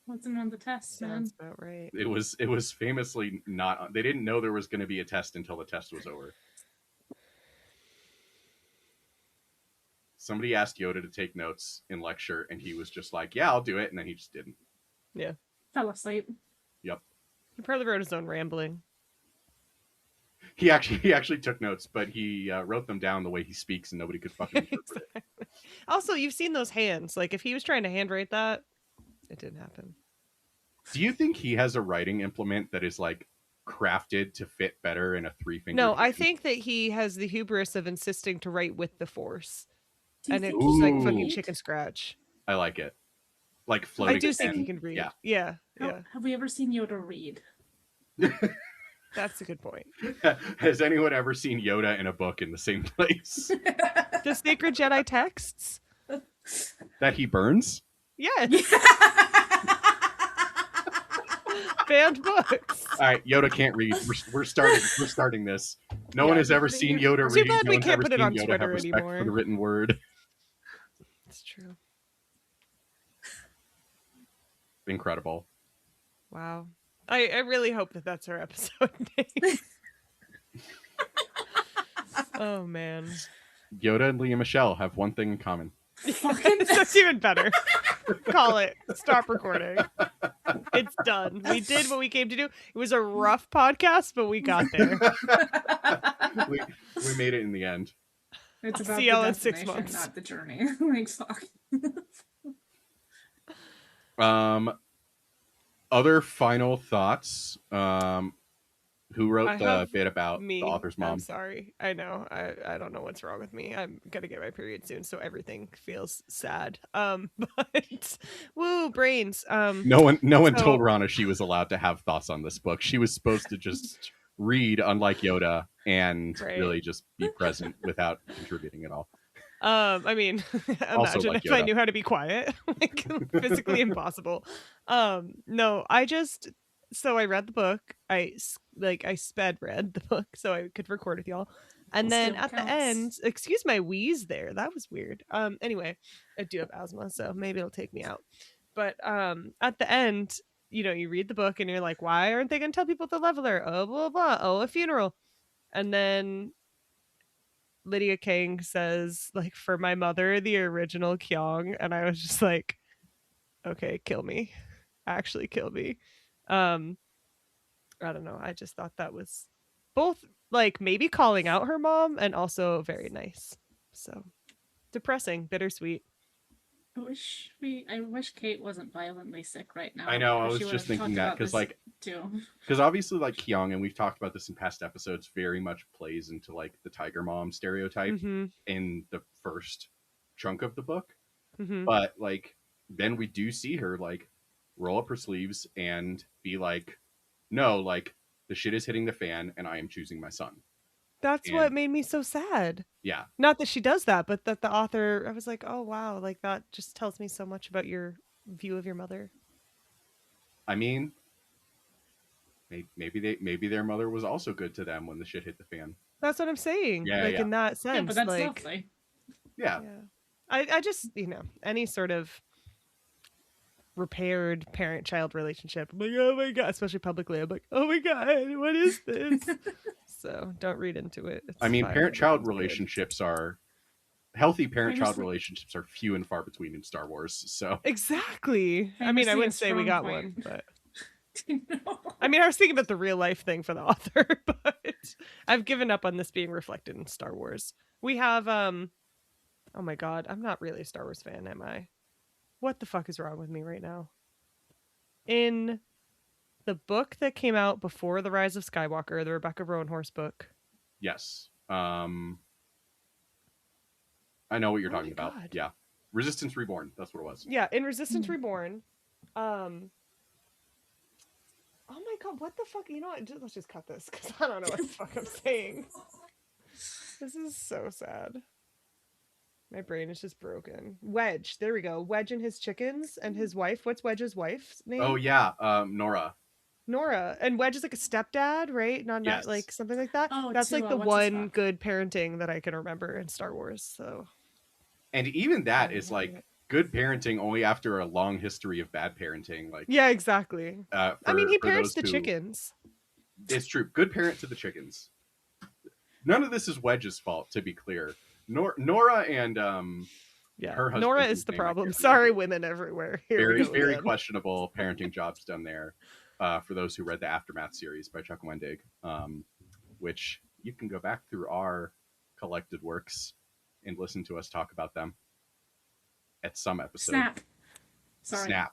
Wasn't on the test, man. sounds about right. It was famously not. They didn't know there was going to be a test until the test was over. Somebody asked Yoda to take notes in lecture, and he was just like, "Yeah, I'll do it," and then he just didn't. Yeah. Fell asleep. Yep. He probably wrote his own rambling. He actually took notes, but he wrote them down the way he speaks, and nobody could fucking interpret it. Also, you've seen those hands. Like, if he was trying to handwrite that, it didn't happen. Do you think he has a writing implement that is like crafted to fit better in a 3-finger? No, I hand? think that he has the hubris of insisting to write with the Force. Do you And it's think just he like can fucking read? chicken scratch. I like it. Like floating. I do think pen. he can read. Yeah. Yeah. How- Yeah. Have we ever seen Yoda read? That's a good point. Has anyone ever seen Yoda in a book in the same place The Sacred Jedi texts? that he burns? Yes. Banned books. All right, Yoda can't read. We're starting this. No one has ever seen Yoda Too read. bad No we one's can't ever put it seen on Yoda Twitter have respect anymore. for the written word. It's true. Incredible. Wow. I really hope that that's our episode name. Oh, man. Yoda and Leah Michelle have one thing in common. Fucking That's even better. Call it. Stop recording. It's done. We did what we came to do. It was a rough podcast, but we got there. we made it in the end. It's I'll about see the y'all in 6 destination, months. not the journey. Like fuck. Other final thoughts. Who I wrote the have bit about Me. the author's mom? I'm sorry. I know. I don't know what's wrong with me. I'm gonna get my period soon, so everything feels sad. But woo, brains. No one so- told Rana she was allowed to have thoughts on this book. She was supposed to just read, unlike Yoda, and Right. really just be present without contributing at all. I mean, Also imagine like if I Yoda. knew how to be quiet. Like physically impossible. No, so I read the book. I sped read the book so I could record with y'all. And then Still at the counts. end, excuse my wheeze there. That was weird. Anyway, I do have asthma, so maybe it'll take me out. But at the end, you read the book and you're like, why aren't they gonna tell people the leveler? Oh, blah blah. Oh, a funeral. And then Lydia Kang says, like, for my mother, the original Kyong, and I was just like, okay, kill me. Actually kill me. I don't know. I just thought that was both like maybe calling out her mom and also very nice. So depressing, bittersweet. I wish Kate wasn't violently sick right now. I know, I or was she just would've thinking talked that, about 'cause, this like- too. Because obviously, like Kyung, and we've talked about this in past episodes, very much plays into like the tiger mom stereotype Mm-hmm. in the first chunk of the book. Mm-hmm. But like then we do see her like roll up her sleeves and be like, no, like the shit is hitting the fan and I am choosing my son. That's what And- made me so sad. Yeah. Not that she does that, but that the author, I was like, oh wow, like that just tells me so much about your view of your mother. I mean, maybe their mother was also good to them when the shit hit the fan. That's what I'm saying. Yeah, like yeah. in that sense. Yeah, but that's like, lovely. Yeah. yeah. I just, any sort of repaired parent-child relationship, I'm like, oh my god, especially publicly, I'm like, oh my god, what is this? So don't read into it. It's I mean, fine. parent-child Everything's good. relationships are healthy parent-child Famously- relationships are few and far between in Star Wars. So Exactly. I mean, I Famously a wouldn't say we strong got point. one, but No. I mean, I was thinking about the real life thing for the author, but I've given up on this being reflected in Star Wars. We have oh my god, I'm not really a Star Wars fan, am I? What the fuck is wrong with me right now? In the book that came out before The Rise of Skywalker, the Rebecca Roanhorse book. Yes. I know what you're Oh my talking about. God. Yeah. Resistance Reborn. That's what it was. Yeah, in Resistance Reborn. Oh my god, what the fuck? You know what? Let's just cut this because I don't know what the fuck I'm saying. This is so sad. My brain is just broken. Wedge. There we go. Wedge and his chickens and his wife. What's Wedge's wife's name? Oh yeah, Nora. Nora. And Wedge is like a stepdad, right? Not Yes. like something like that. Oh, That's like the what's his one fuck? good parenting that I can remember in Star Wars. So And even that Yeah, is yeah, like yeah. good parenting only after a long history of bad parenting. Like yeah, exactly. I mean, he for parents those the who- chickens. It's true. Good parent to the chickens. None of this is Wedge's fault, to be clear. Nora and Yeah, her husband, Nora whose is the name I problem. can't Sorry, remember. women everywhere. Here we very go very again. questionable parenting jobs done there. For those who read the Aftermath series by Chuck Wendig, which you can go back through our collected works and listen to us talk about them at some episode. Snap. Sorry. Snap.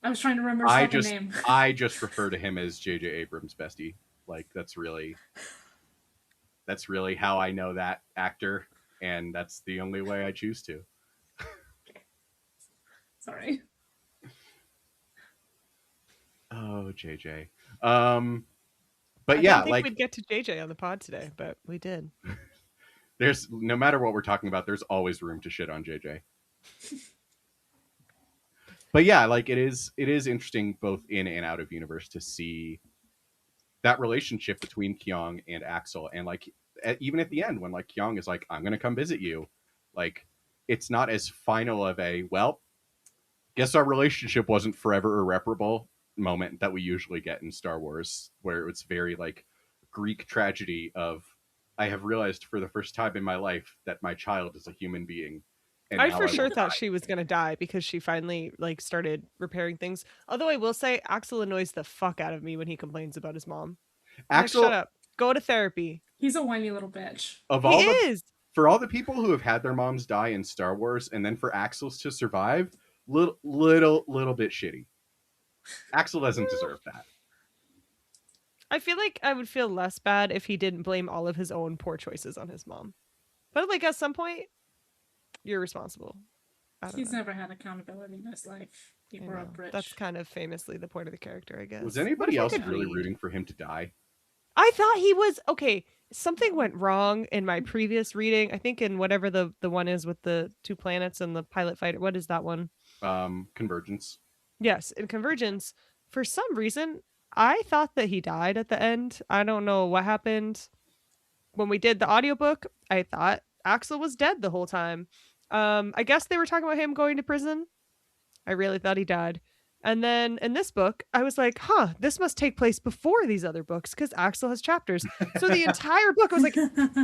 I was trying to remember his I fucking just name. I just refer to him as J.J. Abrams' bestie. Like that's really how I know that actor, and that's the only way I choose to. Sorry. Oh, JJ. I But yeah, didn't think like we'd get to JJ on the pod today, but we did. there's no matter what we're talking about, there's always room to shit on JJ. But yeah, like it is interesting both in and out of universe to see that relationship between Kyung and Axel, and like even at the end when like Kyung is like, "I'm gonna come visit you," like it's not as final of a well, guess our relationship wasn't forever irreparable moment that we usually get in Star Wars, where it's very like Greek tragedy of I have realized for the first time in my life that my child is a human being. And I now for will sure die. thought she was gonna die because she finally like started repairing things. Although I will say, Axel annoys the fuck out of me when he complains about his mom. I'm Axel, like, shut up, go to therapy. He's a whiny little bitch. of He all the is. for all the people who have had their moms die in Star Wars, and then for Axel's to survive, little bit shitty. Axel doesn't deserve that. I feel like I would feel less bad if he didn't blame all of his own poor choices on his mom. But like at some point, you're responsible. I don't He's know. never had accountability in his life. He I grew know. up rich. That's kind of famously the point of the character, I guess. Was What anybody if I else could really read? rooting for him to die? I thought he was okay. Something went wrong in my previous reading. I think in whatever the one is with the two planets and the pilot fighter. What is that one? Convergence. Yes, in Convergence. For some reason, I thought that he died at the end. I don't know what happened. When we did the audiobook, I thought Axel was dead the whole time. I guess they were talking about him going to prison. I really thought he died. And then in this book, I was like, huh, this must take place before these other books because Axel has chapters. So the entire book, I was like,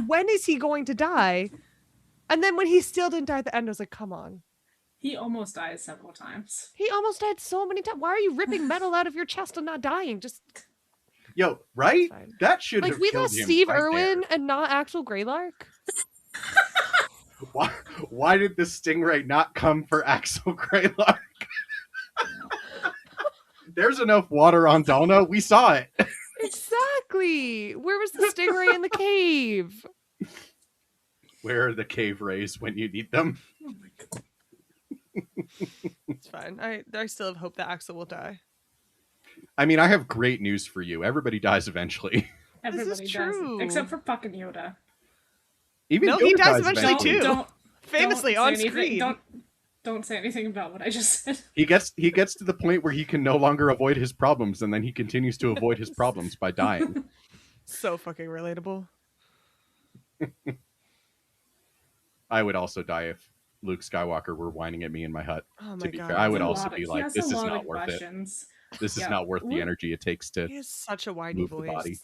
when is he going to die? And then when he still didn't die at the end, I was like, come on. He almost died several times. He almost died so many times. Why are you ripping metal out of your chest and not dying? Just Yo, right? Fine. That should like have we killed lost him Steve right Irwin there. and not Axel Greylark. Why did the stingray not come for Axel Greylark? There's enough water on Dalna. We saw it. Exactly. Where was the stingray in the cave? Where are the cave rays when you need them? Oh my god. It's fine. I still have hope that Axel will die. I mean, I have great news for you. Everybody dies eventually. Everybody true. does. Except for fucking Yoda. Even No, he Yoda dies eventually, too. Don't Famously say on anything- screen. Don't say anything about what I just said. He gets to the point where he can no longer avoid his problems, and then he continues to avoid his problems by dying. So fucking relatable. I would also die if Luke Skywalker were whining at me in my hut. Oh my To be god. fair, I would He has a also lot of- be he like, has this a is lot not of worth it. questions. This is Yeah. not worth the Luke- energy it takes to He has such a whiny move the voice. body.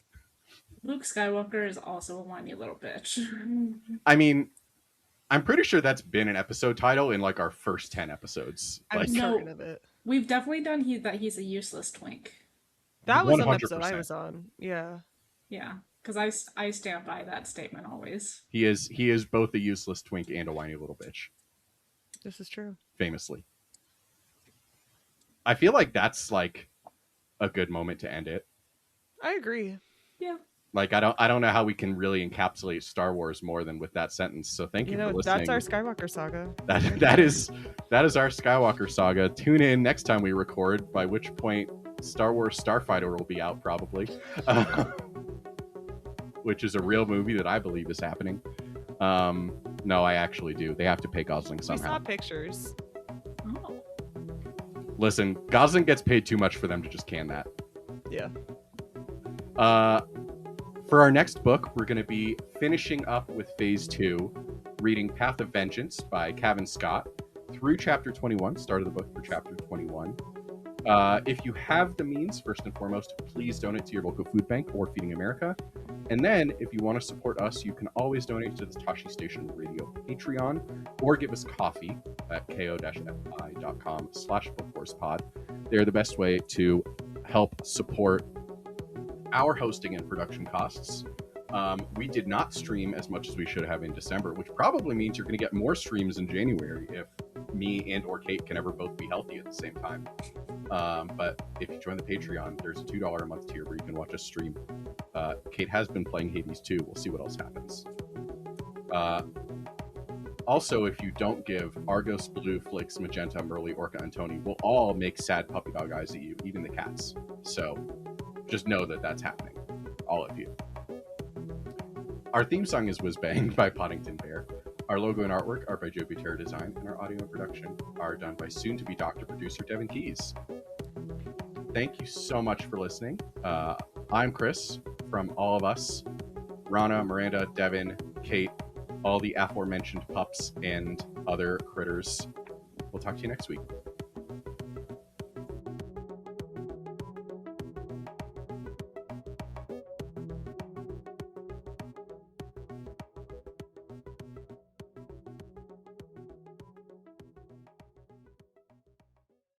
Luke Skywalker is also a whiny little bitch. I mean, I'm pretty sure that's been an episode title in like our first 10 episodes. I'm Like, No. certain of it. We've definitely done that he's a useless twink. That was an episode I 100%. was on. Yeah. Yeah, because I stand by that statement always. He is both a useless twink and a whiny little bitch, This is true. famously. I feel like that's like a good moment to end it. I agree. Yeah. Like I don't know how we can really encapsulate Star Wars more than with that sentence. So thank you for listening. That's our Skywalker saga. That is our Skywalker saga. Tune in next time we record, by which point Star Wars Starfighter will be out probably, which is a real movie that I believe is happening. No, I actually do. They have to pay Gosling We somehow. saw pictures. Oh. Listen, Gosling gets paid too much for them to just can that. Yeah. For our next book, we're going to be finishing up with Phase 2, reading Path of Vengeance by Cavan Scott through Chapter 21, start of the book for Chapter 21. If you have the means, first and foremost, please donate to your local food bank or Feeding America. And then, if you want to support us, you can always donate to the Tashi Station Radio Patreon or give us coffee at ko-fi.com/bookforcepod. They're the best way to help support our hosting and production costs. We did not stream as much as we should have in December, which probably means you're going to get more streams in January if me and or Kate can ever both be healthy at the same time. But if you join the Patreon, there's a $2 a month tier where you can watch us stream. Kate has been playing Hades 2. We'll see what else happens. Also, if you don't give, Argos, Blue, Flix, Magenta, Merly, Orca, and Tony will all make sad puppy dog eyes at you, even the cats. So just know that that's happening. All of you. Our theme song is Whiz Bang by Poddington Bear. Our logo and artwork are by Joe Butera Design, and our audio and production are done by soon-to-be Dr. Producer Devin Keys. Thank you so much for listening. I'm Chris, from all of us, Rana, Miranda, Devin, Kate, all the aforementioned pups and other critters. We'll talk to you next week.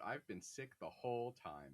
I've been sick the whole time.